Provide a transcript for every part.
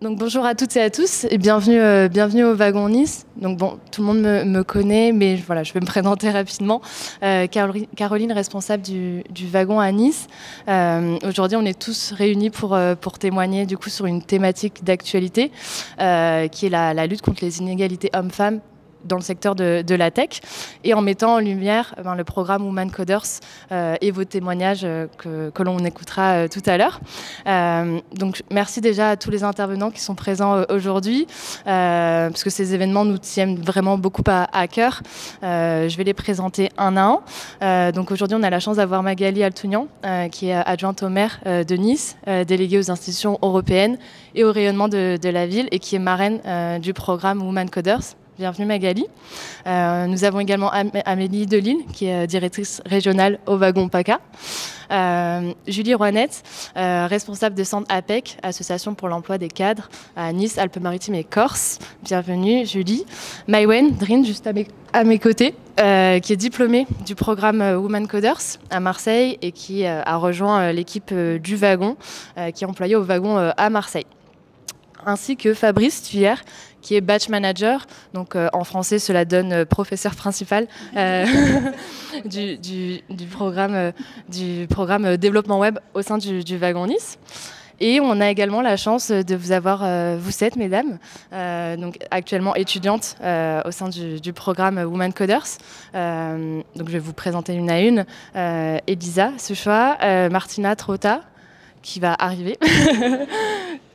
Donc bonjour à toutes et à tous et bienvenue au Wagon Nice. Donc bon, tout le monde me connaît, mais voilà, je vais me présenter rapidement. Caroline, responsable du wagon à Nice. Aujourd'hui, on est tous réunis pour témoigner du coup sur une thématique d'actualité qui est la lutte contre les inégalités hommes-femmes dans le secteur de la tech, et en mettant en lumière le programme Women Coders et vos témoignages que l'on écoutera tout à l'heure. Donc merci déjà à tous les intervenants qui sont présents aujourd'hui, parce que ces événements nous tiennent vraiment beaucoup à cœur. Je vais les présenter un à un. Donc aujourd'hui, on a la chance d'avoir Magali Altounian, qui est adjointe au maire de Nice, déléguée aux institutions européennes et au rayonnement de la ville, et qui est marraine du programme Women Coders. Bienvenue Magali. Nous avons également Amélie Delille, qui est directrice régionale au wagon PACA. Julie Rouanette, responsable de centre APEC, Association pour l'emploi des cadres à Nice, Alpes-Maritimes et Corse. Bienvenue Julie. Maïwen Drin, juste à mes côtés, qui est diplômée du programme Women Coders à Marseille et qui a rejoint l'équipe du wagon, qui est employée au wagon à Marseille. Ainsi que Fabrice Thuillère, qui est batch manager, donc en français cela donne professeur principal du programme développement web au sein du wagon Nice. Et on a également la chance de vous avoir, vous 7 mesdames, donc actuellement étudiantes au sein du programme Women Coders. Donc je vais vous présenter une à une. Elisa Sechoa, Martina Trotta, qui va arriver.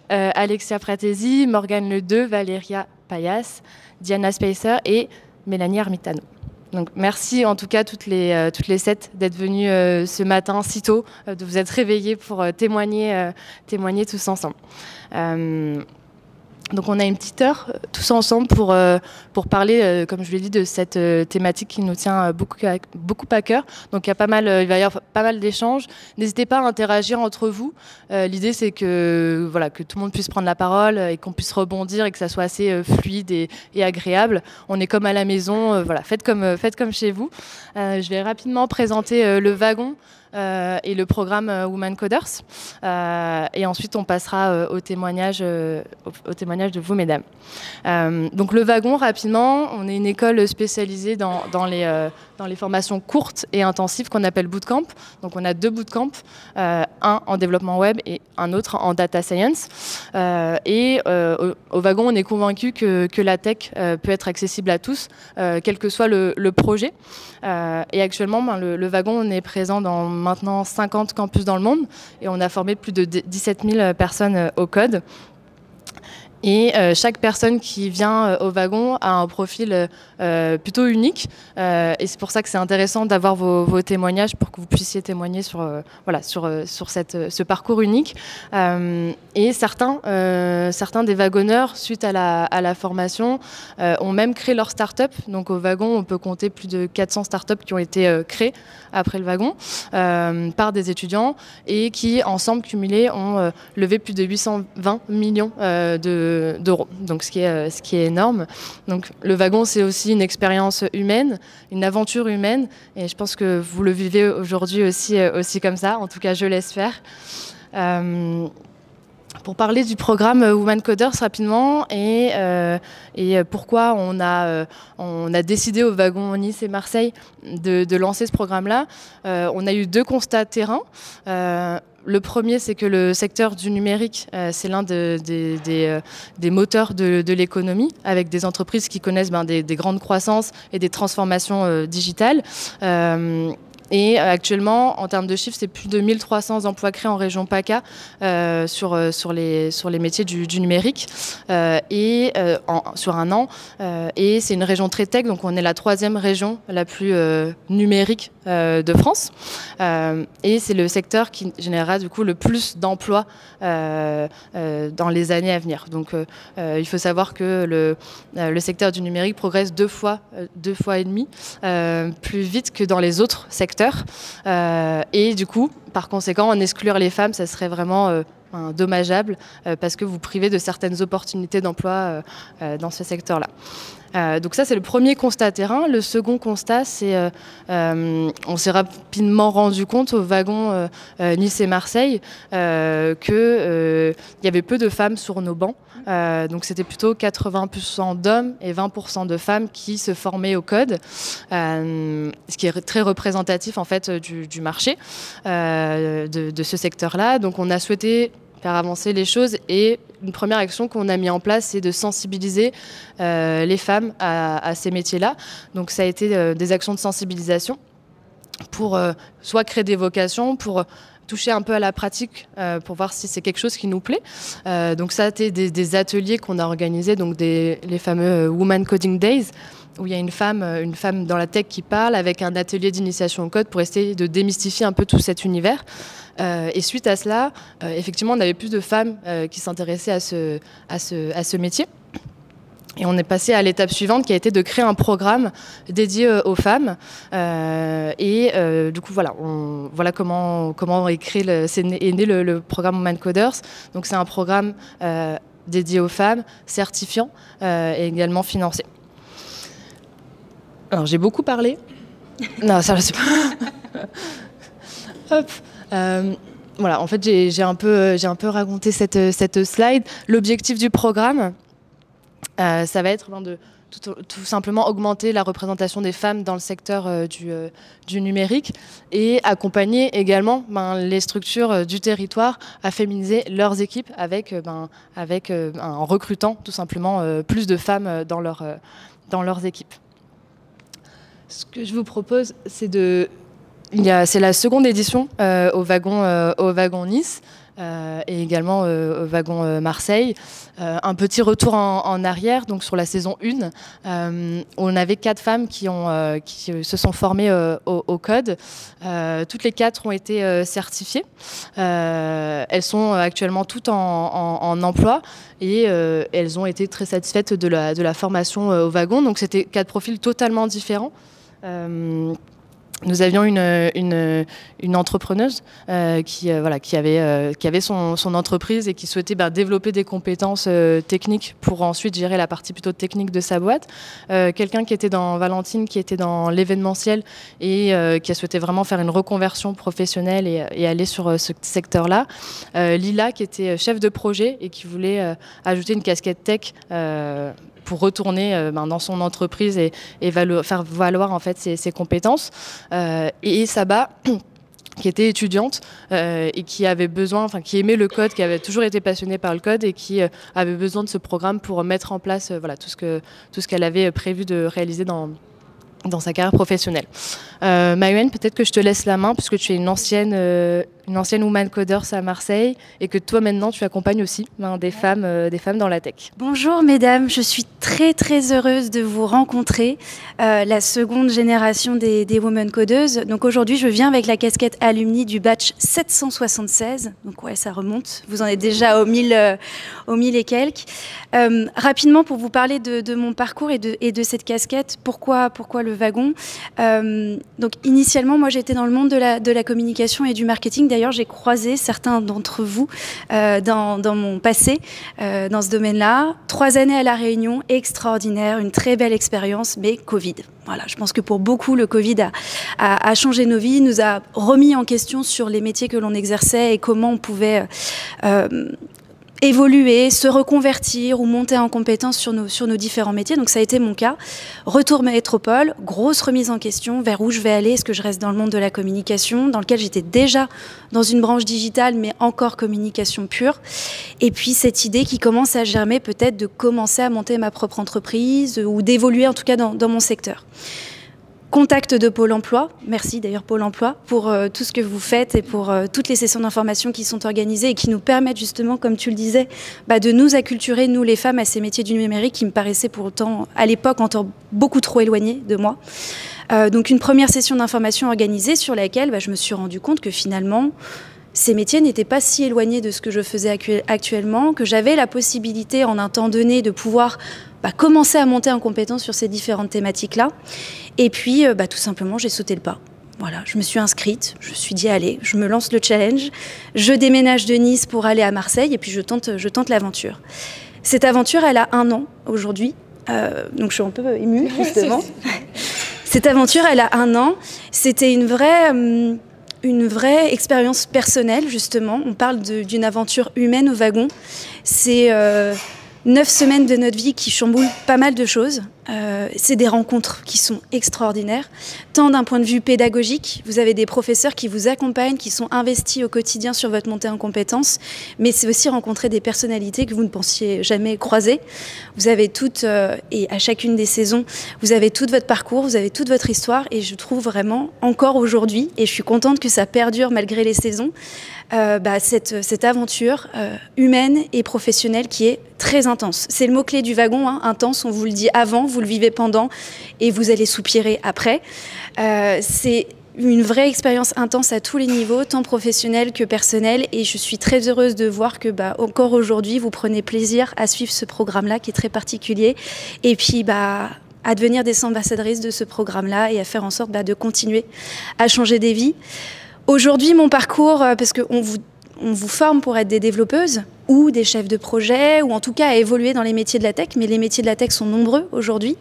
Alexia Pratesi, Morgane Ledeux, Valéria Payas, Diana Spacer et Mélanie Armitano. Donc merci en tout cas toutes les 7 d'être venues ce matin si tôt, de vous être réveillées pour témoigner tous ensemble. Donc on a une petite heure tous ensemble pour parler, comme je l'ai dit, de cette thématique qui nous tient beaucoup à cœur. Donc il va y avoir pas mal d'échanges. N'hésitez pas à interagir entre vous. L'idée c'est que tout le monde puisse prendre la parole et qu'on puisse rebondir et que ça soit assez fluide et agréable. On est comme à la maison, faites comme chez vous. Je vais rapidement présenter le wagon et le programme Women Coders. Et ensuite, on passera au témoignage de vous, mesdames. Donc le wagon, rapidement, on est une école spécialisée dans les formations courtes et intensives qu'on appelle bootcamp. Donc on a 2 bootcamps, un en développement web et un autre en data science. Au wagon, on est convaincu que la tech peut être accessible à tous, quel que soit le projet. Et actuellement, le wagon, on est présent dans maintenant 50 campus dans le monde et on a formé plus de 17 000 personnes au code. Et chaque personne qui vient au wagon a un profil plutôt unique. Et c'est pour ça que c'est intéressant d'avoir vos témoignages pour que vous puissiez témoigner sur ce parcours unique. Et certains des wagonneurs, suite à la formation, ont même créé leur start-up. Donc au wagon, on peut compter plus de 400 start-up qui ont été créées après le wagon par des étudiants et qui, ensemble, cumulés, ont levé plus de 820 millions d'euros, donc ce qui est énorme. Donc le wagon, c'est aussi une expérience humaine, une aventure humaine, et je pense que vous le vivez aujourd'hui aussi comme ça, en tout cas je l'espère. Pour parler du programme Women Coders rapidement et pourquoi on a décidé au wagon Nice et Marseille de lancer ce programme-là, on a eu 2 constats de terrain. Le premier, c'est que le secteur du numérique, c'est l'un des moteurs de l'économie, avec des entreprises qui connaissent des grandes croissances et des transformations digitales. Et actuellement, en termes de chiffres, c'est plus de 1300 emplois créés en région PACA sur les métiers du numérique sur un an. Et c'est une région très tech, donc on est la 3e région la plus numérique de France. Et c'est le secteur qui générera du coup le plus d'emplois dans les années à venir. Donc il faut savoir que le secteur du numérique progresse 2 fois et demi plus vite que dans les autres secteurs. Et du coup, par conséquent, en exclure les femmes, ça serait vraiment dommageable parce que vous privez de certaines opportunités d'emploi dans ce secteur-là. Donc ça, c'est le premier constat terrain. Le second constat, c'est on s'est rapidement rendu compte au wagon Nice et Marseille qu'il y avait peu de femmes sur nos bancs. Donc c'était plutôt 80% d'hommes et 20% de femmes qui se formaient au code, ce qui est très représentatif en fait du marché de ce secteur-là. Donc on a souhaité faire avancer les choses et une première action qu'on a mis en place, c'est de sensibiliser les femmes à ces métiers-là. Donc ça a été des actions de sensibilisation pour soit créer des vocations, pour toucher un peu à la pratique pour voir si c'est quelque chose qui nous plaît. Donc ça a été des ateliers qu'on a organisés, donc les fameux Woman Coding Days, où il y a une femme dans la tech qui parle avec un atelier d'initiation au code pour essayer de démystifier un peu tout cet univers. Et suite à cela, effectivement, on avait plus de femmes qui s'intéressaient à ce métier. Et on est passé à l'étape suivante qui a été de créer un programme dédié aux femmes. Du coup, voilà comment est né le programme Woman Coders. Donc c'est un programme dédié aux femmes, certifiant et également financé. Alors j'ai beaucoup parlé. Non, ça c'est pas. Hop. Voilà, en fait, j'ai un peu raconté cette slide. L'objectif du programme, ça va être de tout simplement augmenter la représentation des femmes dans le secteur du numérique et accompagner également les structures du territoire à féminiser leurs équipes en recrutant tout simplement plus de femmes dans leurs équipes. Ce que je vous propose, c'est la seconde édition au wagon Nice et également au wagon Marseille. Un petit retour en arrière, donc sur la saison 1, on avait 4 femmes qui se sont formées au code. Toutes les 4 ont été certifiées. Elles sont actuellement toutes en emploi et elles ont été très satisfaites de la formation au wagon. Donc c'était 4 profils totalement différents. Nous avions une entrepreneuse qui avait son entreprise et qui souhaitait développer des compétences techniques pour ensuite gérer la partie plutôt technique de sa boîte. Quelqu'un qui était dans Valentine, qui était dans l'événementiel et qui a souhaité vraiment faire une reconversion professionnelle et aller sur ce secteur-là. Lila, qui était chef de projet et qui voulait ajouter une casquette tech pour retourner dans son entreprise et faire valoir en fait ses compétences. Et Saba, qui était étudiante et qui qui aimait le code, qui avait toujours été passionnée par le code et qui avait besoin de ce programme pour mettre en place tout ce qu'elle avait prévu de réaliser dans sa carrière professionnelle. Maëwen, peut-être que je te laisse la main puisque tu es une ancienne Woman Coders à Marseille et que toi maintenant tu accompagnes aussi des femmes dans la tech. Bonjour mesdames, je suis très très heureuse de vous rencontrer, la seconde génération des Women Codeuses. Donc aujourd'hui je viens avec la casquette alumni du batch 776, donc ouais ça remonte, vous en êtes déjà au 1000 et quelques. Rapidement pour vous parler de mon parcours et de cette casquette, pourquoi le wagon. Donc initialement moi j'étais dans le monde de la communication et du marketing. D'ailleurs j'ai croisé certains d'entre vous dans mon passé dans ce domaine-là. 3 années à La Réunion, extraordinaire, une très belle expérience, mais Covid. Voilà, je pense que pour beaucoup, le Covid a changé nos vies, nous a remis en question sur les métiers que l'on exerçait et comment on pouvait évoluer, se reconvertir ou monter en compétence sur nos différents métiers. Donc ça a été mon cas. Retour métropole, grosse remise en question, vers où je vais aller, est-ce que je reste dans le monde de la communication, dans lequel j'étais déjà dans une branche digitale, mais encore communication pure. Et puis cette idée qui commence à germer peut-être de commencer à monter ma propre entreprise ou d'évoluer en tout cas dans mon secteur. Contact de Pôle emploi, merci d'ailleurs Pôle emploi pour tout ce que vous faites et pour toutes les sessions d'information qui sont organisées et qui nous permettent justement, comme tu le disais, de nous acculturer, nous les femmes, à ces métiers du numérique qui me paraissaient pour autant, à l'époque, encore beaucoup trop éloignés de moi. Donc une première session d'information organisée sur laquelle je me suis rendu compte que finalement, ces métiers n'étaient pas si éloignés de ce que je faisais actuellement, que j'avais la possibilité en un temps donné de pouvoir commencer à monter en compétence sur ces différentes thématiques-là. Et puis, tout simplement, j'ai sauté le pas. Voilà, je me suis inscrite, je me suis dit allez, je me lance le challenge, je déménage de Nice pour aller à Marseille et puis je tente l'aventure. Cette aventure, elle a 1 an aujourd'hui, donc je suis un peu émue justement. Cette aventure, elle a 1 an, c'était une vraie expérience personnelle justement. On parle d'une aventure humaine au wagon. C'est 9 semaines de notre vie qui chamboulent pas mal de choses. C'est des rencontres qui sont extraordinaires, tant d'un point de vue pédagogique, vous avez des professeurs qui vous accompagnent, qui sont investis au quotidien sur votre montée en compétences, mais c'est aussi rencontrer des personnalités que vous ne pensiez jamais croiser. Vous avez toutes, et à chacune des saisons, vous avez tout votre parcours, vous avez toute votre histoire, et je trouve vraiment, encore aujourd'hui, et je suis contente que ça perdure malgré les saisons, cette aventure humaine et professionnelle qui est très intense. C'est le mot-clé du wagon, hein, intense, on vous le dit avant, vous le vivez pendant et vous allez soupirer après. C'est une vraie expérience intense à tous les niveaux, tant professionnel que personnel, et je suis très heureuse de voir que encore aujourd'hui, vous prenez plaisir à suivre ce programme-là qui est très particulier, et puis à devenir des ambassadrices de ce programme-là et à faire en sorte de continuer à changer des vies. Aujourd'hui, mon parcours, parce qu'on vous forme pour être des développeuses ou des chefs de projet, ou en tout cas à évoluer dans les métiers de la tech, mais les métiers de la tech sont nombreux aujourd'hui.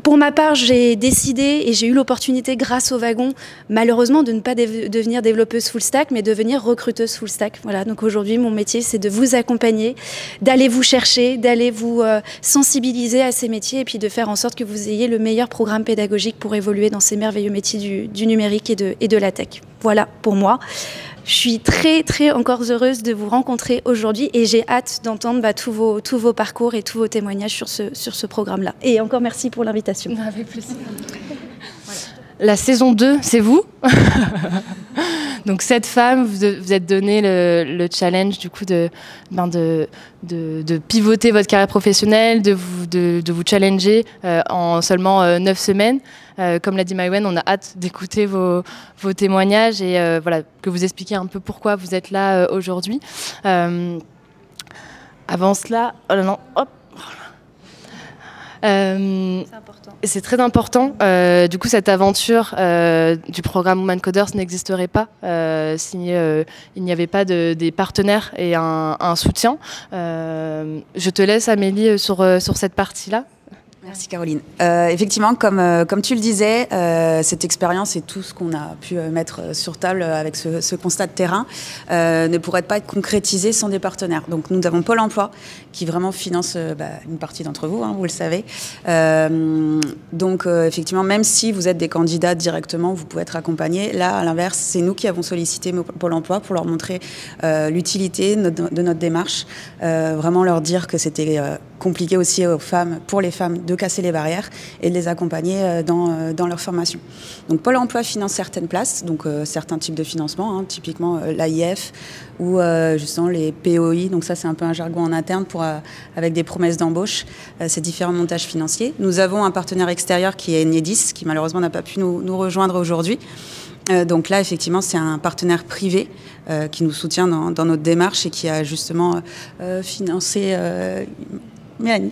Pour ma part, j'ai décidé et j'ai eu l'opportunité, grâce au wagon, malheureusement, de ne pas devenir développeuse full stack, mais devenir recruteuse full stack. Voilà, donc aujourd'hui, mon métier, c'est de vous accompagner, d'aller vous chercher, d'aller vous sensibiliser à ces métiers et puis de faire en sorte que vous ayez le meilleur programme pédagogique pour évoluer dans ces merveilleux métiers du numérique et de la tech. Voilà pour moi. Je suis très, très encore heureuse de vous rencontrer aujourd'hui et j'ai hâte d'entendre tous vos parcours et tous vos témoignages sur ce programme-là. Et encore merci pour l'invitation. Avec plaisir. La saison 2, c'est vous. Donc 7 femmes, vous êtes donné le challenge du coup de pivoter votre carrière professionnelle, de vous challenger en seulement 9 semaines. Comme l'a dit Maïwenn, on a hâte d'écouter vos témoignages et que vous expliquiez un peu pourquoi vous êtes là aujourd'hui. Avant cela, c'est très important. Du coup, cette aventure du programme Women Coders n'existerait pas s'il n'y avait pas des partenaires et un soutien. Je te laisse, Amélie, sur cette partie-là. Merci Caroline. Effectivement, comme tu le disais, cette expérience et tout ce qu'on a pu mettre sur table avec ce constat de terrain ne pourrait pas être concrétisé sans des partenaires. Donc nous avons Pôle emploi qui vraiment finance une partie d'entre vous, hein, vous le savez. Donc effectivement, même si vous êtes des candidats directement, vous pouvez être accompagnés. Là, à l'inverse, c'est nous qui avons sollicité Pôle emploi pour leur montrer l'utilité de notre démarche, vraiment leur dire que c'était compliqué aussi pour les femmes de casser les barrières et de les accompagner dans leur formation. Donc Pôle emploi finance certaines places, donc certains types de financement, hein, typiquement l'AIF ou justement les POI, donc ça c'est un peu un jargon en interne avec des promesses d'embauche, ces différents montages financiers. Nous avons un partenaire extérieur qui est Enedis, qui malheureusement n'a pas pu nous rejoindre aujourd'hui. Donc là, effectivement, c'est un partenaire privé qui nous soutient dans notre démarche et qui a justement financé... Mélanie.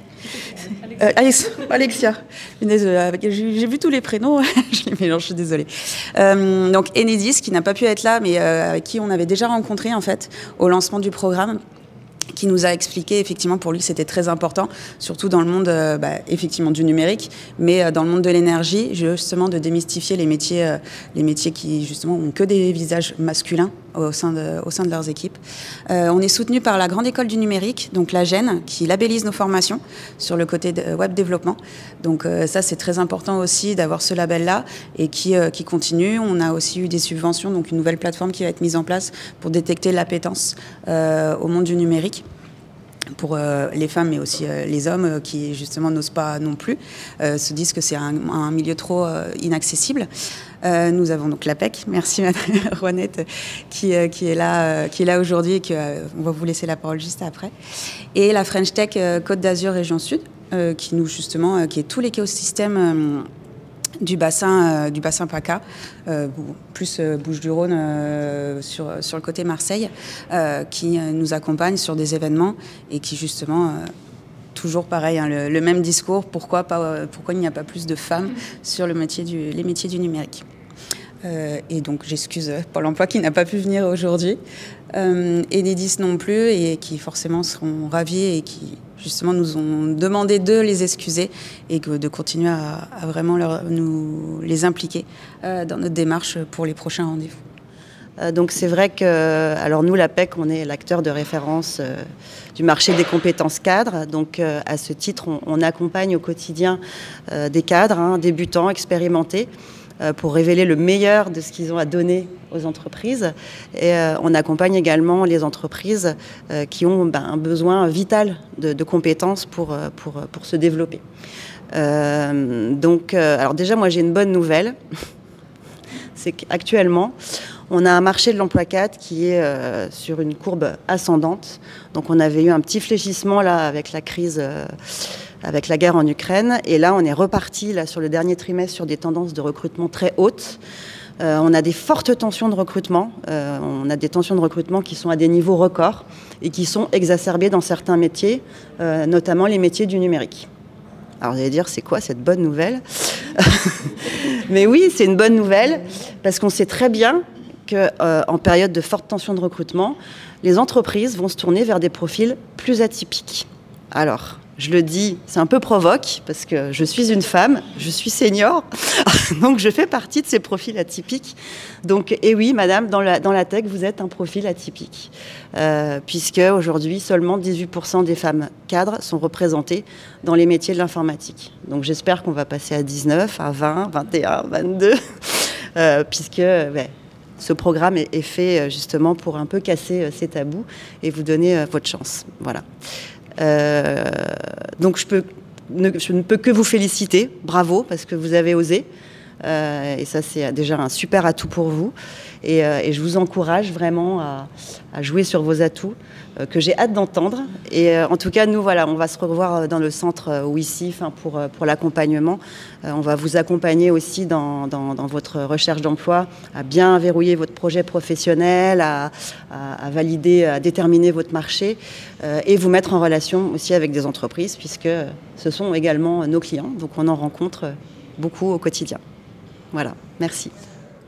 Alexia. Désolée, j'ai vu tous les prénoms, je les mélange, je suis désolée. Donc Enedis, qui n'a pas pu être là, mais avec qui on avait déjà rencontré en fait au lancement du programme, qui nous a expliqué, effectivement, pour lui, c'était très important, surtout dans le monde, effectivement, du numérique, mais dans le monde de l'énergie, justement, de démystifier les métiers qui, justement, ont que des visages masculins au sein de leurs équipes. On est soutenu par la Grande École du Numérique, donc la GEN, qui labellise nos formations sur le côté de web développement. Donc ça, c'est très important aussi d'avoir ce label-là et qui continue. On a aussi eu des subventions, donc une nouvelle plateforme qui va être mise en place pour détecter l'appétence au monde du numérique, pour les femmes mais aussi les hommes qui justement n'osent pas non plus, se disent que c'est un milieu trop inaccessible. Nous avons donc l'APEC, merci Madame Rouanette, qui est là aujourd'hui et on va vous laisser la parole juste après. Et la French Tech Côte d'Azur Région Sud, qui est tout l'écosystème du bassin PACA, plus Bouches-du-Rhône sur le côté Marseille, qui nous accompagne sur des événements et qui justement, toujours pareil, hein, le même discours, pourquoi il n'y a pas plus de femmes sur les métiers du numérique. et donc j'excuse Pôle emploi qui n'a pas pu venir aujourd'hui, Enedis non plus, et qui forcément seront ravis et qui justement nous ont demandé de les excuser et de continuer à vraiment nous les impliquer dans notre démarche pour les prochains rendez-vous. Donc c'est vrai que, alors nous, l'APEC, on est l'acteur de référence du marché des compétences cadres. Donc à ce titre, on accompagne au quotidien des cadres, débutants, expérimentés, pour révéler le meilleur de ce qu'ils ont à donner aux entreprises. Et on accompagne également les entreprises qui ont un besoin vital de compétences pour se développer. Alors déjà, moi j'ai une bonne nouvelle. C'est qu'actuellement, on a un marché de l'emploi cadre qui est sur une courbe ascendante. Donc on avait eu un petit fléchissement là avec la crise, avec la guerre en Ukraine. Et là, on est reparti là, sur le dernier trimestre sur des tendances de recrutement très hautes. On a des fortes tensions de recrutement. On a des tensions de recrutement qui sont à des niveaux records et qui sont exacerbées dans certains métiers, notamment les métiers du numérique. Alors vous allez dire, c'est quoi cette bonne nouvelle? Mais oui, c'est une bonne nouvelle parce qu'on sait très bien qu'en période de forte tension de recrutement, les entreprises vont se tourner vers des profils plus atypiques. Alors, je le dis, c'est un peu provoque, parce que je suis une femme, je suis senior, donc je fais partie de ces profils atypiques. Donc, et oui, madame, dans la tech, vous êtes un profil atypique, puisque aujourd'hui, seulement 18% des femmes cadres sont représentées dans les métiers de l'informatique. Donc j'espère qu'on va passer à 19, à 20, 21, 22, puisque... ce programme est fait justement pour un peu casser ces tabous et vous donner votre chance. Voilà. Donc je ne peux que vous féliciter. Bravo, parce que vous avez osé. Et ça, c'est déjà un super atout pour vous. Et je vous encourage vraiment à jouer sur vos atouts, que j'ai hâte d'entendre. Et en tout cas, nous, voilà, on va se revoir dans le centre ou ici pour l'accompagnement. On va vous accompagner aussi dans votre recherche d'emploi, à bien verrouiller votre projet professionnel, à valider, à déterminer votre marché et vous mettre en relation aussi avec des entreprises, puisque ce sont également nos clients. Donc on en rencontre beaucoup au quotidien. Voilà, merci.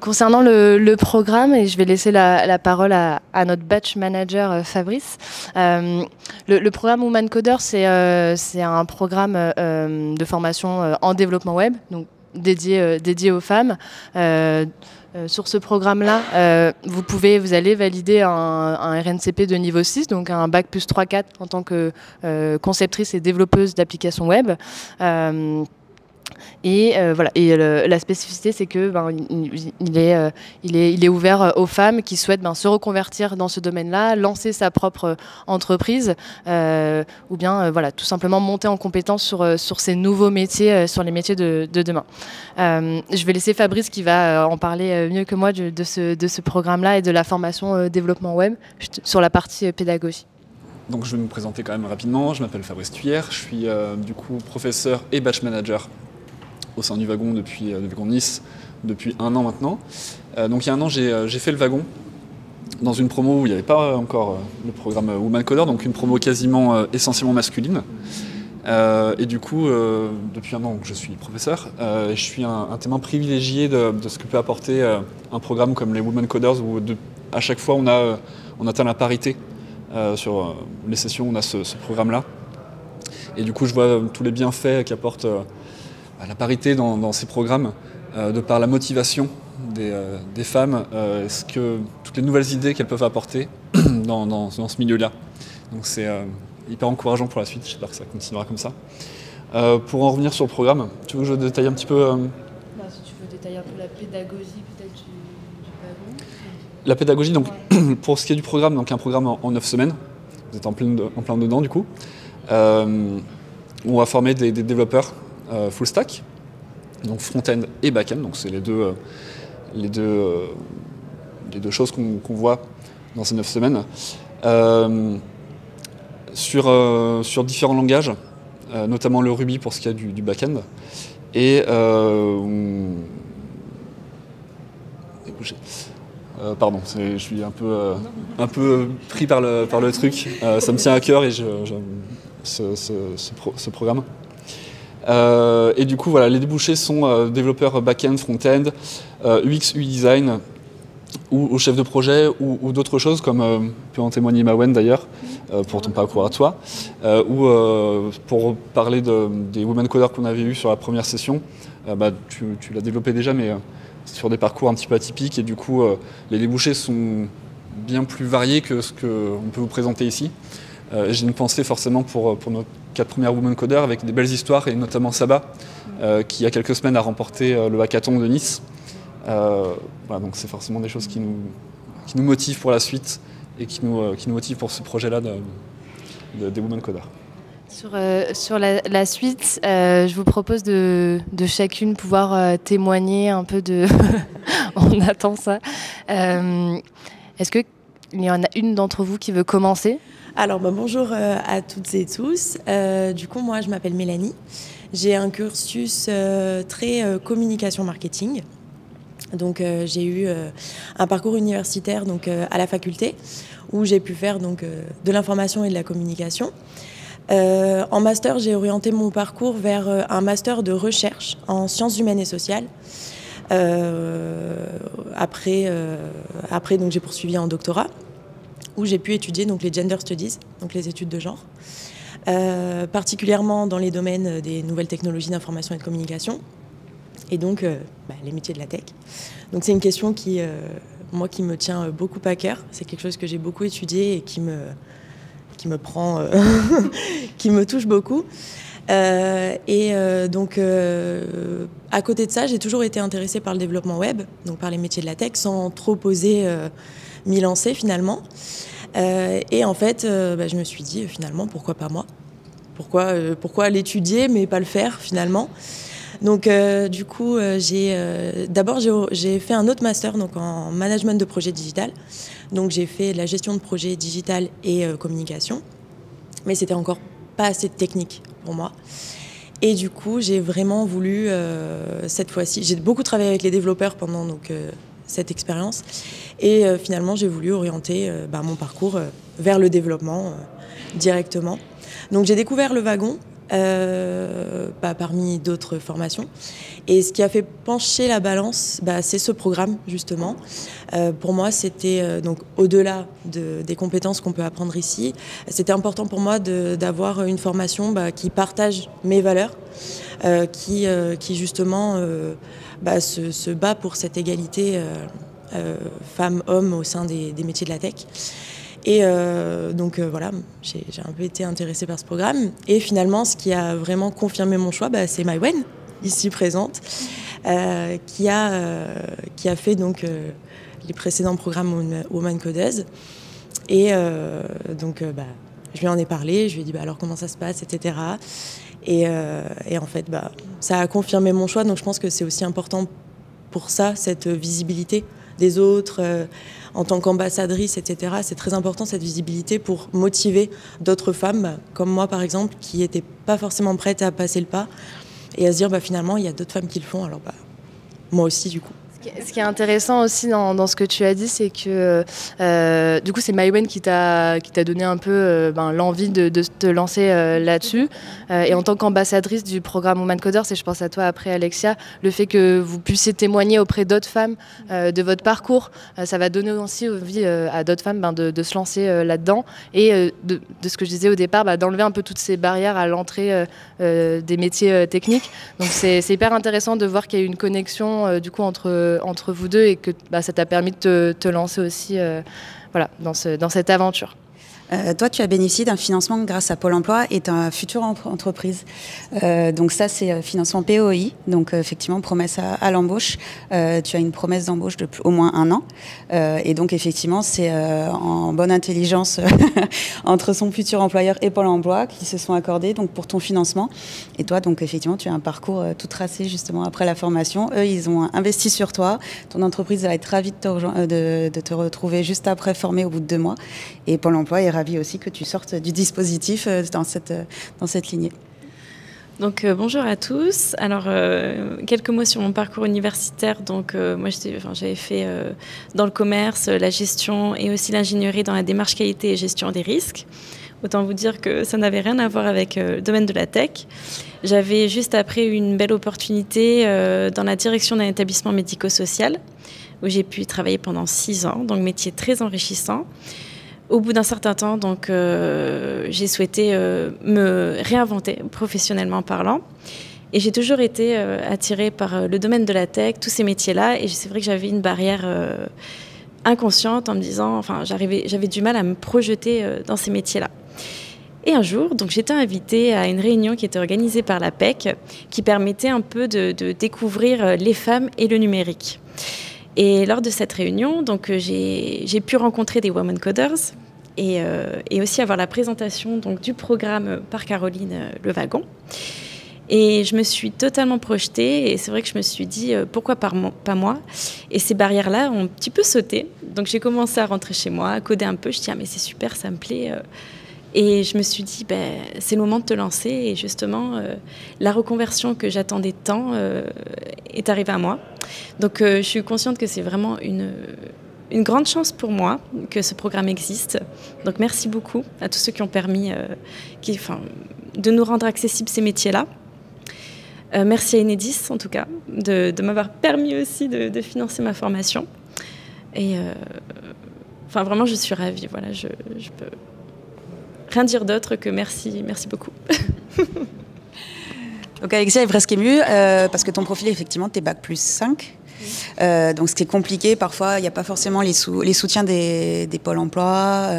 Concernant le programme, et je vais laisser la parole à notre batch manager Fabrice, le programme Woman Coder, c'est un programme de formation en développement web, donc dédié aux femmes. Sur ce programme-là, vous allez valider un RNCP de niveau 6, donc un bac plus 3-4 en tant que conceptrice et développeuse d'applications web. Et voilà. Et la spécificité, c'est que il est ouvert aux femmes qui souhaitent se reconvertir dans ce domaine-là, lancer sa propre entreprise, ou bien voilà, tout simplement monter en compétence sur ces nouveaux métiers, sur les métiers de demain. Je vais laisser Fabrice qui va en parler mieux que moi de ce programme-là et de la formation développement web sur la partie pédagogie. Donc je vais me présenter quand même rapidement. Je m'appelle Fabrice Thuyer, je suis du coup professeur et batch manager au sein du wagon depuis Nice depuis 1 an maintenant. Donc il y a 1 an, j'ai fait le wagon dans une promo où il n'y avait pas encore le programme Woman Coder, donc une promo quasiment essentiellement masculine. Et du coup, depuis 1 an, je suis professeur. Et je suis un témoin privilégié de ce que peut apporter un programme comme les Woman Coders où à chaque fois on atteint la parité. Sur les sessions, on a ce programme-là. Et du coup, je vois tous les bienfaits qu'apporte la parité dans ces programmes, de par la motivation des femmes, toutes les nouvelles idées qu'elles peuvent apporter dans ce milieu-là. Donc c'est hyper encourageant pour la suite, j'espère que ça continuera comme ça. Pour en revenir sur le programme, tu veux que je détaille un petit peu Si tu veux détailler un peu la pédagogie peut-être du wagon. La pédagogie, donc, pour ce qui est du programme, donc un programme en 9 semaines, vous êtes en plein dedans du coup, où on va former des développeurs full stack, donc front-end et back-end, donc c'est les deux choses qu'on voit dans ces 9 semaines, sur différents langages, notamment le Ruby pour ce qui est du back-end, et pardon, je suis un peu pris par le truc. Ça me tient à cœur et ce programme. Et du coup, voilà, les débouchés sont développeurs back-end, front-end, UX, UI design, ou chef de projet, ou d'autres choses, comme peut en témoigner Mawen d'ailleurs, pour ton parcours à toi, ou pour parler des Women Coders qu'on avait eu sur la première session. Tu l'as développé déjà, mais sur des parcours un petit peu atypiques, et du coup, les débouchés sont bien plus variés que ce qu'on peut vous présenter ici. J'ai une pensée forcément pour nos 4 premières Women Coders avec des belles histoires, et notamment Saba, qui il y a quelques semaines a remporté le hackathon de Nice. Voilà, donc c'est forcément des choses qui nous motivent pour la suite et qui nous motivent pour ce projet-là des Women Coders. Sur la suite, je vous propose de chacune pouvoir témoigner un peu de... On attend ça. Est-ce qu'il y en a une d'entre vous qui veut commencer ? Alors bonjour à toutes et tous. Du coup, moi je m'appelle Mélanie. J'ai un cursus très communication marketing. Donc j'ai eu un parcours universitaire à la faculté où j'ai pu faire de l'information et de la communication. En master, j'ai orienté mon parcours vers un master de recherche en sciences humaines et sociales. Après, j'ai poursuivi en doctorat où j'ai pu étudier les gender studies, donc les études de genre, particulièrement dans les domaines des nouvelles technologies d'information et de communication. Et donc, les métiers de la tech. Donc c'est une question qui me tient beaucoup à cœur. C'est quelque chose que j'ai beaucoup étudié et qui me prend, qui me touche beaucoup. À côté de ça, j'ai toujours été intéressée par le développement web, donc par les métiers de la tech, sans trop oser m'y lancer finalement. Et en fait, je me suis dit finalement, pourquoi pas moi ? Pourquoi l'étudier mais pas le faire finalement ? Donc du coup, d'abord j'ai fait un autre master en management de projet digital. Donc j'ai fait de la gestion de projet digital et communication, mais c'était encore pas assez technique pour moi. Et du coup, j'ai vraiment voulu cette fois-ci, j'ai beaucoup travaillé avec les développeurs pendant cette expérience, et finalement j'ai voulu orienter mon parcours vers le développement directement. Donc j'ai découvert le wagon. Parmi d'autres formations. Et ce qui a fait pencher la balance, c'est ce programme, justement. Pour moi, c'était au-delà des compétences qu'on peut apprendre ici, c'était important pour moi d'avoir une formation qui partage mes valeurs, qui justement se bat pour cette égalité femmes-hommes au sein des métiers de la tech. Et voilà, j'ai un peu été intéressée par ce programme. Et finalement, ce qui a vraiment confirmé mon choix, c'est Mawen, ici présente, qui a fait les précédents programmes Women Coders. Et je lui en ai parlé, je lui ai dit alors comment ça se passe, etc. Et en fait, ça a confirmé mon choix. Donc je pense que c'est aussi important pour ça, cette visibilité des autres, en tant qu'ambassadrice, etc. C'est très important, cette visibilité, pour motiver d'autres femmes, comme moi par exemple, qui n'étaient pas forcément prêtes à passer le pas et à se dire finalement il y a d'autres femmes qui le font, alors moi aussi du coup. Ce qui est intéressant aussi dans ce que tu as dit, c'est que du coup c'est Mawen qui t'a donné un peu l'envie de te lancer là-dessus. Et en tant qu'ambassadrice du programme Women Coders, et je pense à toi après Alexia, le fait que vous puissiez témoigner auprès d'autres femmes de votre parcours, ça va donner aussi envie à d'autres femmes de se lancer là-dedans. Et de ce que je disais au départ, d'enlever un peu toutes ces barrières à l'entrée des métiers techniques. Donc c'est hyper intéressant de voir qu'il y a eu une connexion du coup entre vous deux, et que ça t'a permis de te lancer aussi dans cette aventure. Toi, tu as bénéficié d'un financement grâce à Pôle emploi et ta future entreprise. Donc ça, c'est financement POI. Donc effectivement, promesse à l'embauche. Tu as une promesse d'embauche de au moins 1 an. Et donc effectivement, c'est en bonne intelligence entre son futur employeur et Pôle emploi qui se sont accordés donc, pour ton financement. Et toi, donc effectivement, tu as un parcours tout tracé justement après la formation. Eux, ils ont investi sur toi. Ton entreprise va être ravie de te retrouver juste après, formée au bout de 2 mois. Et Pôle emploi est ravi aussi que tu sortes du dispositif dans cette lignée. Donc bonjour à tous. Alors quelques mots sur mon parcours universitaire. Donc moi j'avais fait dans le commerce, la gestion et aussi l'ingénierie dans la démarche qualité et gestion des risques. Autant vous dire que ça n'avait rien à voir avec le domaine de la tech. J'avais juste après une belle opportunité dans la direction d'un établissement médico-social où j'ai pu travailler pendant 6 ans, donc métier très enrichissant. Au bout d'un certain temps, donc, j'ai souhaité me réinventer professionnellement parlant. Et j'ai toujours été attirée par le domaine de la tech, tous ces métiers-là. Et c'est vrai que j'avais une barrière inconsciente en me disant, enfin, j'avais du mal à me projeter dans ces métiers-là. Et un jour, donc, j'étais invitée à une réunion qui était organisée par la PEC, qui permettait un peu de découvrir les femmes et le numérique. Et lors de cette réunion, donc, j'ai pu rencontrer des Women Coders et aussi avoir la présentation donc, du programme par Caroline Le Wagon. Et je me suis totalement projetée et c'est vrai que je me suis dit pourquoi pas moi. Et ces barrières-là ont un petit peu sauté. Donc j'ai commencé à rentrer chez moi, à coder un peu. Je dis mais c'est super, ça me plaît. Et je me suis dit c'est le moment de te lancer. Et justement, la reconversion que j'attendais tant est arrivée à moi. Donc je suis consciente que c'est vraiment une grande chance pour moi que ce programme existe. Donc merci beaucoup à tous ceux qui ont permis de nous rendre accessibles ces métiers-là. Merci à Enedis, en tout cas, de m'avoir permis aussi de financer ma formation. Et vraiment, je suis ravie. Voilà, je peux rien dire d'autre que merci beaucoup. Donc Alexia est presque émue parce que ton profil, effectivement, t'es bac+5. Donc ce qui est compliqué, parfois il n'y a pas forcément les soutiens des pôles emploi,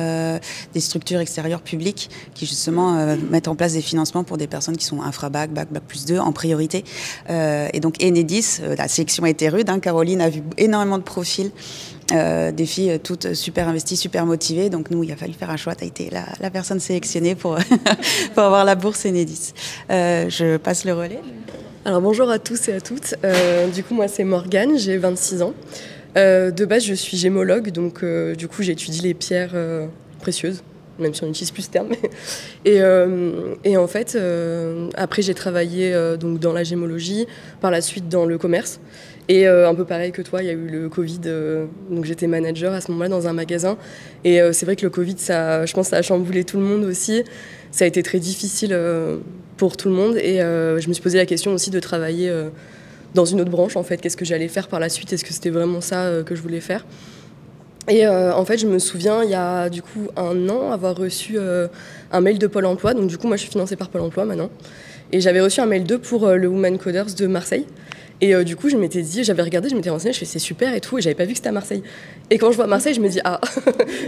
des structures extérieures publiques qui justement mettent en place des financements pour des personnes qui sont infra-bac, bac+2 en priorité. Et donc Enedis, la sélection a été rude, hein. Caroline a vu énormément de profils, des filles toutes super investies, super motivées. Donc nous, il a fallu faire un choix. Tu as été la personne sélectionnée pour avoir la bourse Enedis. Je passe le relais. Alors bonjour à tous et à toutes, du coup moi c'est Morgane, j'ai 26 ans. De base je suis gémologue, donc du coup j'étudie les pierres précieuses, même si on n'utilise plus ce terme. Et en fait, après j'ai travaillé donc dans la gémologie, par la suite dans le commerce. Et un peu pareil que toi, il y a eu le Covid, donc j'étais manager à ce moment-là dans un magasin. Et c'est vrai que le Covid, je pense que ça a chamboulé tout le monde aussi. Ça a été très difficile pour tout le monde. Et je me suis posé la question aussi de travailler dans une autre branche, en fait. Qu'est-ce que j'allais faire par la suite? Est-ce que c'était vraiment ça que je voulais faire? Et en fait, je me souviens, il y a du coup 1 an, avoir reçu un mail de Pôle emploi. Donc du coup, moi, je suis financée par Pôle emploi maintenant. Et j'avais reçu un mail d'eux pour le Women Coders de Marseille. Et du coup, je m'étais dit, j'avais regardé, je m'étais renseignée, je fais c'est super et tout, et j'avais pas vu que c'était à Marseille. Et quand je vois Marseille, je me dis parce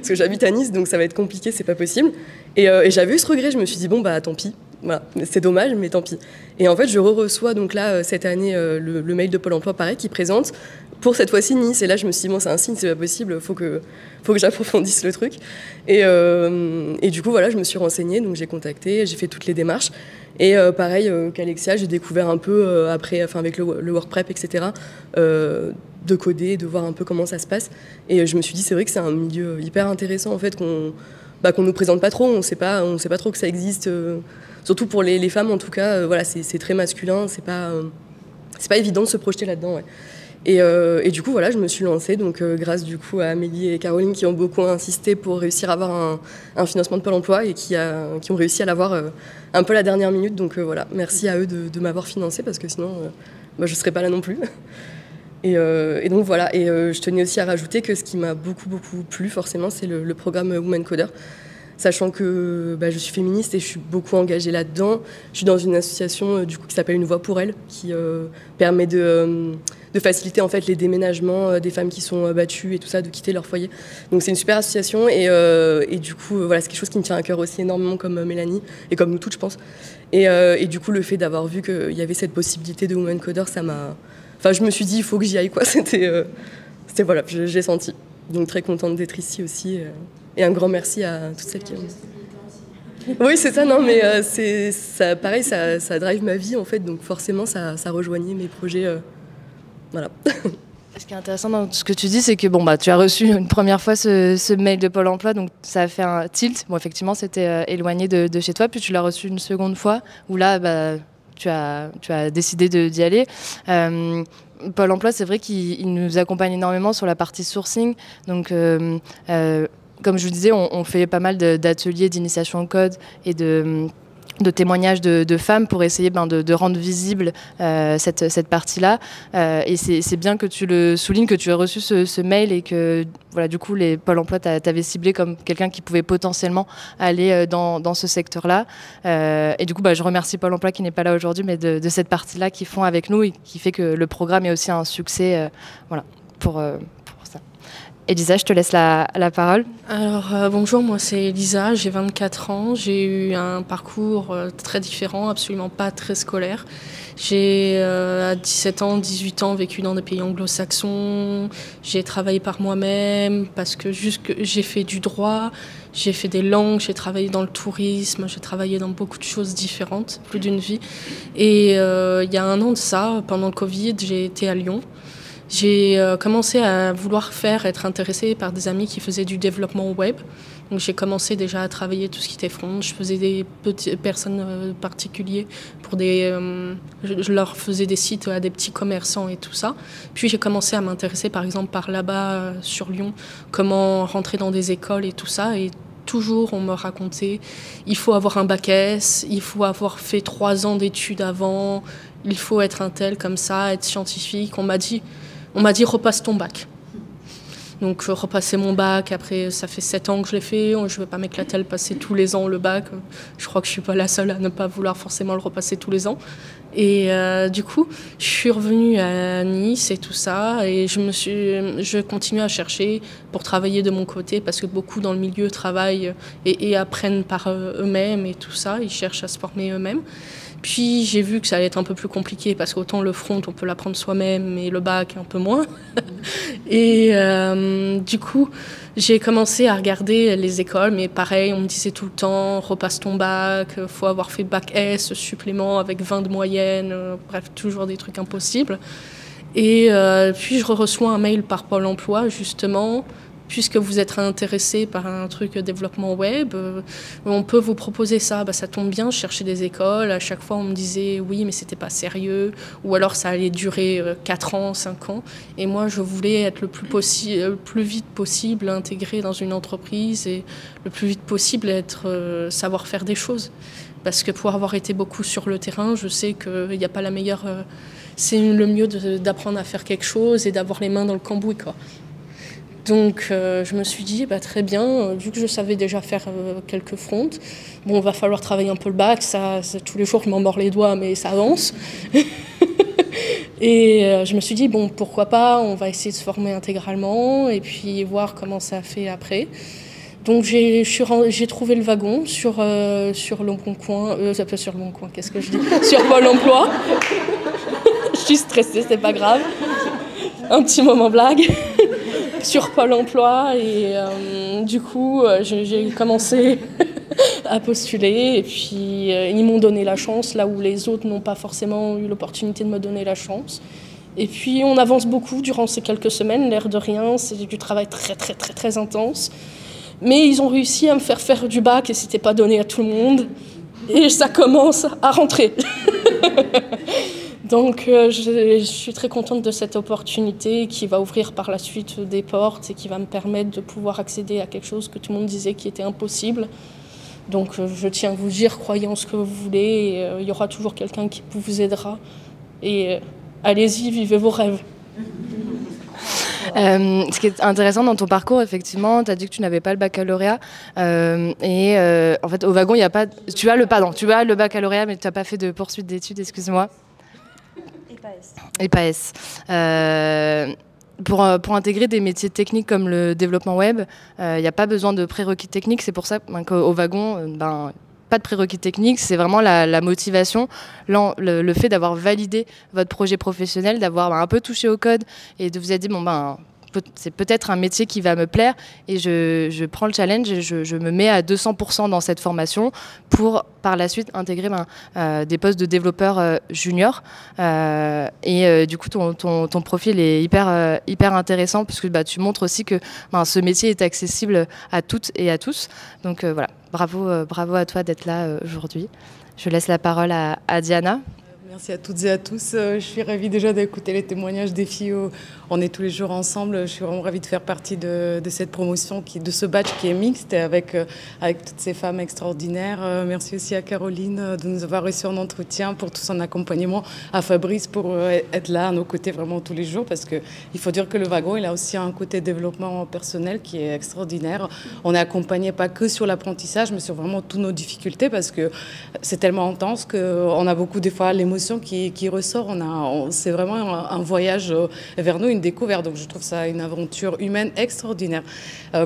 que j'habite à Nice, donc ça va être compliqué, c'est pas possible. Et j'avais eu ce regret, je me suis dit bon bah tant pis, voilà, c'est dommage, mais tant pis. Et en fait, je reçois donc là cette année le mail de Pôle emploi pareil qui présente pour cette fois-ci Nice. Et là, je me suis dit bon, c'est un signe, c'est pas possible, faut que j'approfondisse le truc. Et du coup voilà, je me suis renseignée, donc j'ai contacté, j'ai fait toutes les démarches. Et pareil qu'Alexia, j'ai découvert un peu après, avec le work prep, etc., de coder, de voir un peu comment ça se passe. Et je me suis dit, c'est vrai que c'est un milieu hyper intéressant, en fait, qu'on nous présente pas trop. On sait pas trop que ça existe. Surtout pour les femmes, en tout cas, voilà, c'est très masculin. C'est pas évident de se projeter là-dedans. Ouais. Et du coup, voilà, je me suis lancée, donc grâce du coup à Amélie et Caroline qui ont beaucoup insisté pour réussir à avoir un financement de Pôle emploi et qui ont réussi à l'avoir un peu à la dernière minute. Donc voilà, merci à eux de m'avoir financée parce que sinon, je ne serais pas là non plus. Et donc voilà, et je tenais aussi à rajouter que ce qui m'a beaucoup plu forcément, c'est le programme Women Coder. Sachant que je suis féministe et je suis beaucoup engagée là-dedans. Je suis dans une association du coup, qui s'appelle Une Voix pour elles, qui permet de faciliter en fait, les déménagements des femmes qui sont battues et tout ça, de quitter leur foyer. Donc c'est une super association et du coup, voilà, c'est quelque chose qui me tient à cœur aussi énormément comme Mélanie et comme nous toutes, je pense. Et du coup, le fait d'avoir vu qu'il y avait cette possibilité de Women Coder, ça m'a... Enfin, je me suis dit, il faut que j'y aille, quoi. C'était voilà, j'ai senti. Donc très contente d'être ici aussi. Et un grand merci à toutes celles qui ont... Oui, c'est ça, non, mais ça, pareil, ça drive ma vie, en fait, donc forcément, ça rejoignait mes projets, voilà. Ce qui est intéressant dans ce que tu dis, c'est que tu as reçu une première fois ce mail de Pôle emploi, donc ça a fait un tilt. Bon, effectivement, c'était éloigné de chez toi, puis tu l'as reçu une seconde fois, où là, tu as décidé d'y aller. Pôle emploi, c'est vrai qu'il nous accompagne énormément sur la partie sourcing, donc... comme je vous disais, on fait pas mal d'ateliers d'initiation au code et de témoignages de femmes pour essayer de rendre visible cette partie-là. Et c'est bien que tu le soulignes, que tu as reçu ce mail et que voilà, du coup, Pôle emploi t'avait ciblé comme quelqu'un qui pouvait potentiellement aller dans ce secteur-là. Et du coup, je remercie Pôle emploi qui n'est pas là aujourd'hui, mais de cette partie-là qu'ils font avec nous et qui fait que le programme est aussi un succès voilà, pour ça. Elisa, je te laisse la parole. Alors bonjour, moi c'est Elisa, j'ai 24 ans, j'ai eu un parcours très différent, absolument pas très scolaire. J'ai à 17 ans, 18 ans vécu dans des pays anglo-saxons, j'ai travaillé par moi-même parce que j'ai fait du droit, j'ai fait des langues, j'ai travaillé dans le tourisme, j'ai travaillé dans beaucoup de choses différentes, plus d'une vie. Et il y a un an de ça, pendant le Covid, j'ai été à Lyon. J'ai commencé à vouloir être intéressée par des amis qui faisaient du développement web. Donc j'ai commencé déjà à travailler tout ce qui était front. Je faisais des petites personnes particuliers pour je leur faisais des sites à des petits commerçants et tout ça. Puis j'ai commencé à m'intéresser par exemple par là-bas sur Lyon, comment rentrer dans des écoles et tout ça. Et toujours on me racontait, il faut avoir un bac S, il faut avoir fait 3 ans d'études avant, il faut être un tel comme ça, être scientifique. On m'a dit repasse ton bac. Donc je repassais mon bac, après ça fait 7 ans que je l'ai fait, je ne vais pas m'éclater à le passer tous les ans le bac, je crois que je ne suis pas la seule à ne pas vouloir forcément le repasser tous les ans. Et du coup, je suis revenue à Nice et tout ça, et je continue à chercher pour travailler de mon côté, parce que beaucoup dans le milieu travaillent et apprennent par eux-mêmes et tout ça, ils cherchent à se former eux-mêmes. Puis j'ai vu que ça allait être un peu plus compliqué parce qu'autant le front, on peut l'apprendre soi-même, mais le bac, un peu moins. Et du coup, j'ai commencé à regarder les écoles, mais pareil, on me disait tout le temps, repasse ton bac, faut avoir fait bac S, supplément avec 20 de moyenne, bref, toujours des trucs impossibles. Et puis je reçois un mail par Pôle emploi, justement, puisque vous êtes intéressé par un truc développement web, on peut vous proposer ça. Ça tombe bien, je cherchais des écoles. À chaque fois, on me disait oui, mais c'était pas sérieux. Ou alors, ça allait durer 4 ans, 5 ans. Et moi, je voulais être le plus vite possible intégré dans une entreprise et le plus vite possible savoir faire des choses. Parce que pour avoir été beaucoup sur le terrain, je sais qu'il n'y a pas la meilleure... c'est le mieux d'apprendre à faire quelque chose et d'avoir les mains dans le cambouis, quoi. Donc je me suis dit, très bien, vu que je savais déjà faire quelques fronts, bon, va falloir travailler un peu le bac, ça tous les jours je m'en mords les doigts, mais ça avance. Et je me suis dit, bon, pourquoi pas, on va essayer de se former intégralement et puis voir comment ça fait après. Donc j'ai trouvé le wagon sur le Bon Coin, sur le Bon Coin, qu'est-ce que je dis, sur Pôle emploi. Je suis stressée, c'est pas grave. Un petit moment blague. Sur Pôle emploi et du coup j'ai commencé à postuler et puis ils m'ont donné la chance là où les autres n'ont pas forcément eu l'opportunité de me donner la chance. Et puis on avance beaucoup durant ces quelques semaines, l'air de rien, c'est du travail très très très très intense. Mais ils ont réussi à me faire du bac et c'était pas donné à tout le monde. Et ça commence à rentrer. Donc je suis très contente de cette opportunité qui va ouvrir par la suite des portes et qui va me permettre de pouvoir accéder à quelque chose que tout le monde disait qui était impossible. Donc je tiens à vous dire, croyez en ce que vous voulez, il y aura toujours quelqu'un qui vous aidera. Et allez-y, vivez vos rêves. Ce qui est intéressant dans ton parcours, effectivement, tu as dit que tu n'avais pas le baccalauréat. En fait, au wagon, il n'y a pas... Tu as le baccalauréat, mais tu n'as pas fait de poursuite d'études, excuse-moi. Et pas S. Pour intégrer des métiers techniques comme le développement web, il n'y a pas besoin de prérequis techniques. C'est pour ça qu'au wagon, pas de prérequis techniques, c'est vraiment la motivation, le fait d'avoir validé votre projet professionnel, d'avoir un peu touché au code et de vous être dit, c'est peut-être un métier qui va me plaire et je prends le challenge et je me mets à 200% dans cette formation pour par la suite intégrer des postes de développeur junior. Du coup, ton profil est hyper intéressant puisque tu montres aussi que ce métier est accessible à toutes et à tous. Donc voilà, bravo à toi d'être là aujourd'hui. Je laisse la parole à Diana. Merci à toutes et à tous. Je suis ravie déjà d'écouter les témoignages des filles. On est tous les jours ensemble. Je suis vraiment ravie de faire partie de cette promotion, de ce batch qui est mixte avec toutes ces femmes extraordinaires. Merci aussi à Caroline de nous avoir reçus en entretien, pour tout son accompagnement, à Fabrice pour être là à nos côtés vraiment tous les jours, parce qu'il faut dire que le wagon, il a aussi un côté développement personnel qui est extraordinaire. On est accompagné pas que sur l'apprentissage, mais sur vraiment toutes nos difficultés, parce que c'est tellement intense qu'on a beaucoup des fois l'émotion qui ressort. C'est vraiment un voyage vers nous, une découverte. Donc je trouve ça une aventure humaine extraordinaire.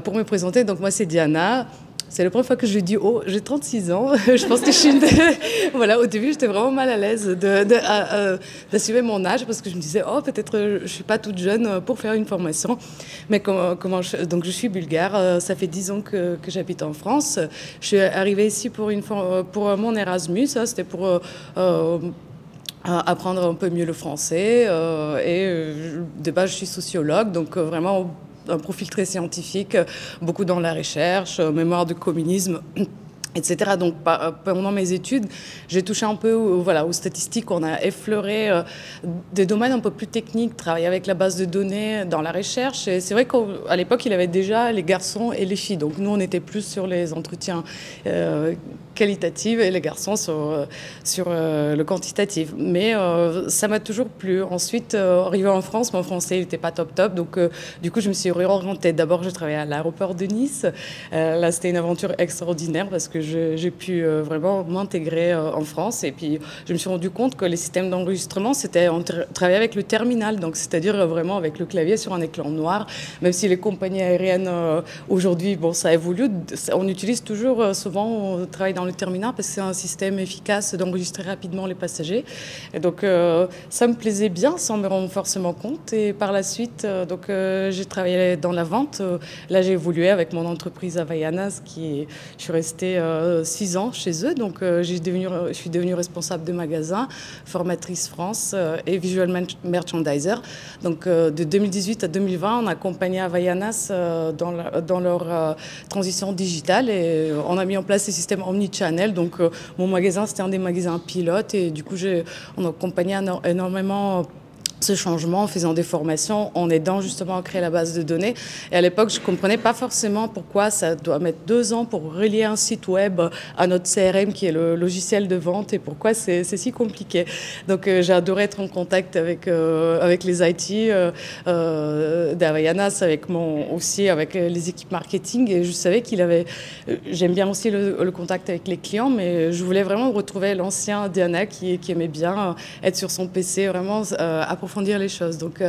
Pour me présenter, donc moi c'est Diana. C'est la première fois que je dis oh, j'ai 36 ans. Je pense que je suis voilà, au début j'étais vraiment mal à l'aise d'assumer mon âge, parce que je me disais oh, peut-être je suis pas toute jeune pour faire une formation. Mais donc je suis bulgare, ça fait 10 ans que j'habite en France. Je suis arrivée ici pour mon Erasmus, c'était pour apprendre un peu mieux le français. De base, je suis sociologue, donc vraiment un profil très scientifique, beaucoup dans la recherche, mémoire du communisme, etc. Donc pendant mes études, j'ai touché un peu aux statistiques. On a effleuré des domaines un peu plus techniques, travailler avec la base de données dans la recherche. Et c'est vrai qu'à l'époque, il y avait déjà les garçons et les filles. Donc nous, on était plus sur les entretiens qualitatifs et les garçons sur le quantitatif. Mais ça m'a toujours plu. Ensuite, arrivé en France, mon français n'était pas top. Donc du coup, je me suis réorientée. D'abord, je travaillais à l'aéroport de Nice. Là, c'était une aventure extraordinaire parce que j'ai pu vraiment m'intégrer en France. Et puis, je me suis rendu compte que les systèmes d'enregistrement, on travaillait avec le terminal, donc c'est-à-dire vraiment avec le clavier sur un écran noir. Même si les compagnies aériennes, aujourd'hui, ça évolue, on utilise toujours, souvent, on travaille dans le terminal parce que c'est un système efficace d'enregistrer rapidement les passagers. Et donc, ça me plaisait bien sans me rendre forcément compte. Et par la suite, j'ai travaillé dans la vente. Là, j'ai évolué avec mon entreprise Havaianas, je suis restée 6 ans chez eux. Donc, je suis devenue responsable de magasin, formatrice France et visual merchandiser. Donc, de 2018 à 2020, on a accompagné Havaianas dans leur transition digitale et on a mis en place ces systèmes omnichannel. Donc, mon magasin, c'était un des magasins pilotes et du coup, on a accompagné énormément ce changement en faisant des formations, en aidant justement à créer la base de données. Et à l'époque, je ne comprenais pas forcément pourquoi ça doit mettre 2 ans pour relier un site web à notre CRM qui est le logiciel de vente et pourquoi c'est si compliqué. Donc j'ai adoré être en contact avec les IT d'Havaianas, aussi avec les équipes marketing et je savais j'aime bien aussi le contact avec les clients, mais je voulais vraiment retrouver l'ancien Diana qui aimait bien être sur son PC, vraiment approfondir les choses. Donc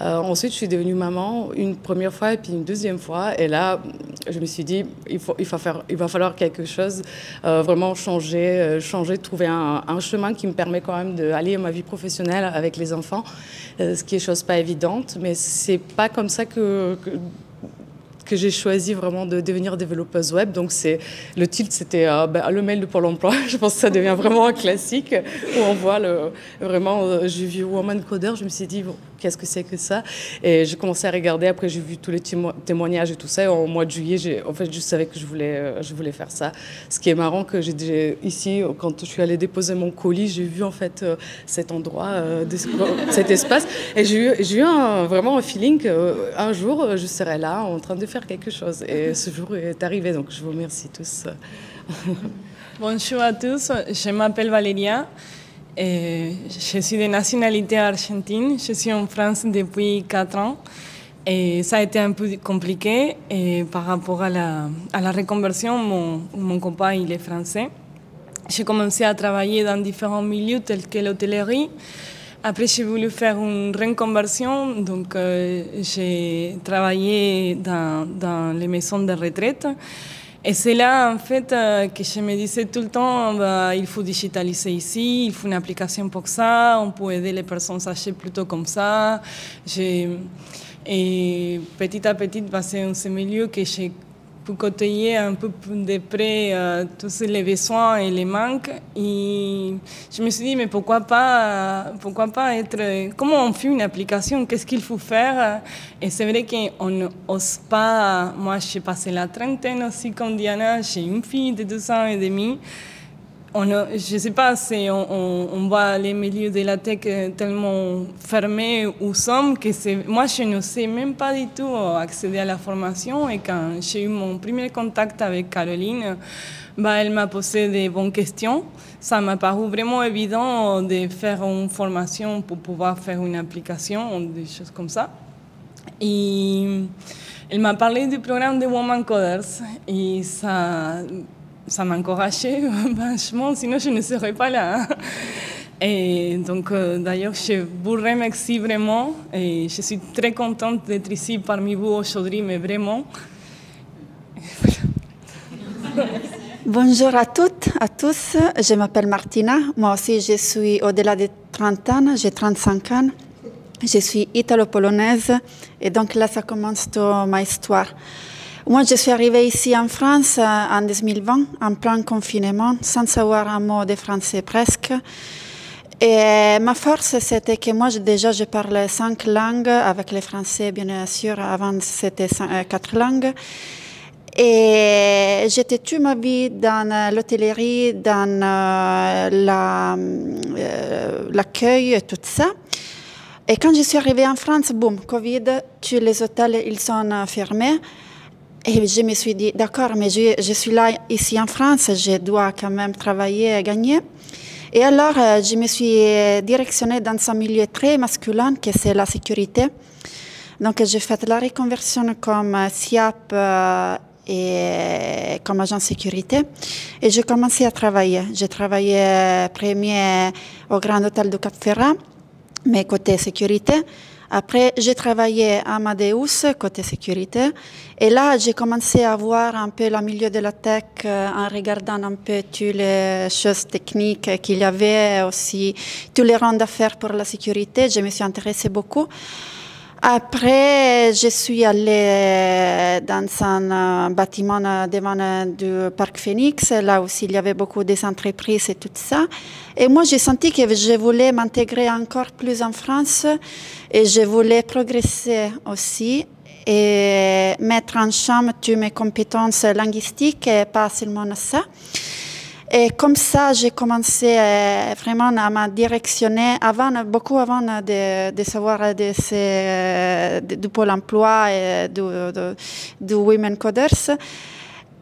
ensuite, je suis devenue maman une première fois et puis une deuxième fois. Et là, je me suis dit, il va falloir quelque chose, vraiment changer, trouver un chemin qui me permet quand même d'aller à ma vie professionnelle avec les enfants, ce qui est chose pas évidente. Mais c'est pas comme ça que j'ai choisi vraiment de devenir développeuse web. Donc le titre, c'était le mail de Pôle emploi. Je pense que ça devient vraiment un classique où on voit j'ai vu Woman Coder, je me suis dit, bon, qu'est-ce que c'est que ça? Et j'ai commencé à regarder, après j'ai vu tous les témoignages et tout ça. Et au mois de juillet, je savais que je voulais faire ça. Ce qui est marrant, que ici, quand je suis allée déposer mon colis, j'ai vu en fait cet endroit, cet espace. Et j'ai eu vraiment un feeling qu'un jour, je serai là en train de faire quelque chose. Et ce jour est arrivé, donc je vous remercie tous. Bonjour à tous, je m'appelle Valeria. Et je suis de nationalité argentine. Je suis en France depuis 4 ans. Et ça a été un peu compliqué. Et par rapport à la reconversion, mon copain, il est français. J'ai commencé à travailler dans différents milieux tels que l'hôtellerie. Après, j'ai voulu faire une reconversion. Donc, j'ai travaillé dans les maisons de retraite. Et c'est là, en fait, que je me disais tout le temps, il faut digitaliser ici, il faut une application pour ça, on peut aider les personnes âgées plutôt comme ça. Et petit à petit, c'est dans ce milieu que j'ai pu côtoyer un peu de près tous les besoins et les manques. Et je me suis dit, mais pourquoi pas être... Comment on fait une application? Qu'est-ce qu'il faut faire? Et c'est vrai qu'on n'ose pas... Moi, j'ai passé la trentaine aussi comme Diana. J'ai une fille de 2 ans et demi. je ne sais pas si on voit les milieux de la tech tellement fermés où sommes que moi, je ne sais même pas du tout accéder à la formation. Et quand j'ai eu mon premier contact avec Caroline, elle m'a posé des bonnes questions. Ça m'a paru vraiment évident de faire une formation pour pouvoir faire une application, des choses comme ça. Et elle m'a parlé du programme de Women Coders et ça m'a encouragée vachement, sinon je ne serais pas là. Et donc, d'ailleurs, je vous remercie vraiment et je suis très contente d'être ici parmi vous aujourd'hui, mais vraiment. Bonjour à toutes, à tous. Je m'appelle Martina. Moi aussi, je suis au-delà de 30 ans. J'ai 35 ans. Je suis italo-polonaise. Et donc là, ça commence toute ma histoire. Moi, je suis arrivée ici en France en 2020, en plein confinement, sans savoir un mot de français presque. Et ma force, c'était que moi, déjà, je parlais 5 langues, avec le français, bien sûr. Avant, c'était 4 langues. Et j'étais toute ma vie dans l'hôtellerie, dans l'accueil et tout ça. Et quand je suis arrivée en France, boum, Covid, tous les hôtels, ils sont fermés. Et je me suis dit, d'accord, mais je suis là, ici en France, je dois quand même travailler et gagner. Et alors, je me suis directionnée dans un milieu très masculin, que c'est la sécurité. Donc, j'ai fait la reconversion comme SIAP et comme agent de sécurité. Et j'ai commencé à travailler. J'ai travaillé premier au Grand Hôtel de Cap-Ferrat, mais côté sécurité. Après, j'ai travaillé à Amadeus, côté sécurité. Et là, j'ai commencé à voir un peu le milieu de la tech en regardant un peu toutes les choses techniques qu'il y avait, aussi tous les rangs d'affaires pour la sécurité. Je me suis intéressée beaucoup. Après, je suis allée dans un bâtiment devant du Parc Phoenix. Là aussi, il y avait beaucoup d'entreprises et tout ça. Et moi, j'ai senti que je voulais m'intégrer encore plus en France et je voulais progresser aussi et mettre en chambre toutes mes compétences linguistiques et pas seulement ça. Et comme ça, j'ai commencé vraiment à me directionner beaucoup avant de savoir du Pôle emploi et du Women Coders.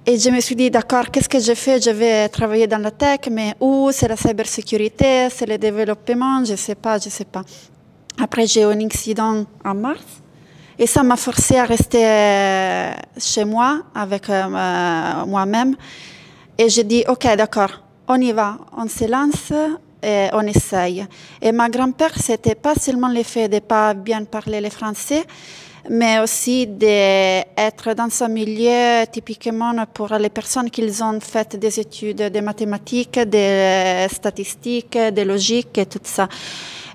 Et je me suis dit, d'accord, qu'est-ce que je fais? Je vais travailler dans la tech, mais où? C'est la cybersécurité, c'est le développement, je ne sais pas. Après, j'ai eu un accident en mars. Et ça m'a forcé à rester chez moi, avec moi-même. Et j'ai dit, OK, d'accord, on y va, on se lance et on essaye. Et ma grand-mère, c'était pas seulement le fait de ne pas bien parler le français, mais aussi d'être dans un milieu typiquement pour les personnes qui ont fait des études de mathématiques, de statistiques, de logique et tout ça.